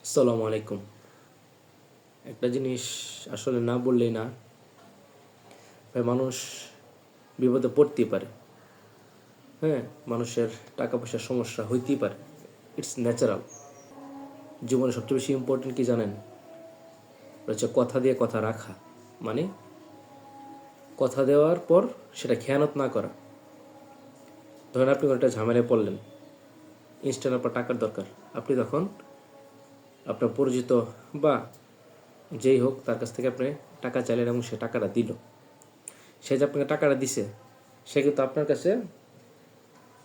আসসালামু আলাইকুম। একটা জিনিস আসলে না বললেই না, ভাই, মানুষ বিপদে পড়তেই পারে। হ্যাঁ, মানুষের টাকা পয়সার সমস্যা হইতেই পারে, ইটস ন্যাচারাল। জীবনে সবচেয়ে বেশি ইম্পর্টেন্ট কি জানেন? হচ্ছে কথা দিয়ে কথা রাখা। মানে কথা দেওয়ার পর সেটা খেয়ানত না করা। ধরেন আপনি কোনো একটা ঝামেলায় পড়লেন, ইনস্ট্যান্ট আপনার টাকার দরকার। আপনি তখন আপনার পরিচিত বা যেই হোক তার কাছ থেকে আপনি টাকা চাইলেন এবং সে টাকাটা দিল। সে যে আপনাকে টাকাটা দিছে, সে কিন্তু আপনার কাছে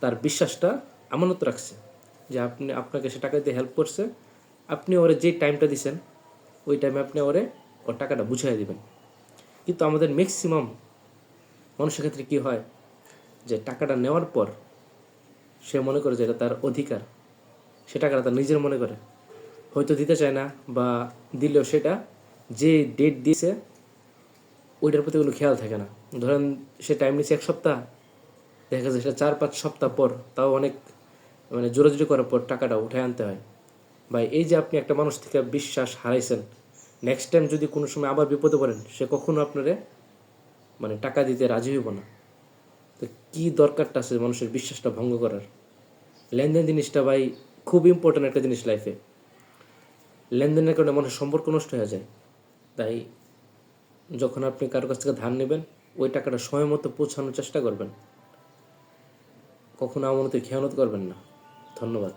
তার বিশ্বাসটা আমানত রাখছে যে আপনাকে সে টাকা দিয়ে হেল্প করছে। আপনি ওরে যে টাইমটা দিছেন ওই টাইমে আপনি ওর টাকাটা বুঝাই দিবেন। কিন্তু আমাদের ম্যাক্সিমাম মানুষের ক্ষেত্রে কী হয়, যে টাকাটা নেওয়ার পর সে মনে করে যে এটা তার অধিকার, সে টাকাটা তার নিজের মনে করে, হয়তো দিতে চায় না, বা দিলেও সেটা যে ডেট দিয়েছে ওইটার প্রতি কোনো খেয়াল থাকে না। ধরেন সে টাইম নিচ্ছে 1 সপ্তাহ, দেখা যায় সেটা 4-5 সপ্তাহ পর, তাও অনেক জোরাজুরি করার পর টাকাটা উঠে আনতে হয়। ভাই, এই যে আপনি একটা মানুষ থেকে বিশ্বাস হারাইছেন, নেক্সট টাইম যদি কোনো সময় আবার বিপদে পড়েন, সে কখনো আপনারে টাকা দিতে রাজি হইব না। তো কী দরকারটা আছে মানুষের বিশ্বাসটা ভঙ্গ করার? লেনদেন জিনিসটা ভাই খুব ইম্পর্ট্যান্ট একটা জিনিস লাইফে। লেনদেনের কারণে মানুষের সম্পর্ক নষ্ট হয়ে যায়। তাই যখন আপনি কারো কাছ থেকে ধার নেবেন, ওই টাকাটা সময় মতো পৌঁছানোর চেষ্টা করবেন, কখনো আমানতের খেয়ানত করবেন না। ধন্যবাদ।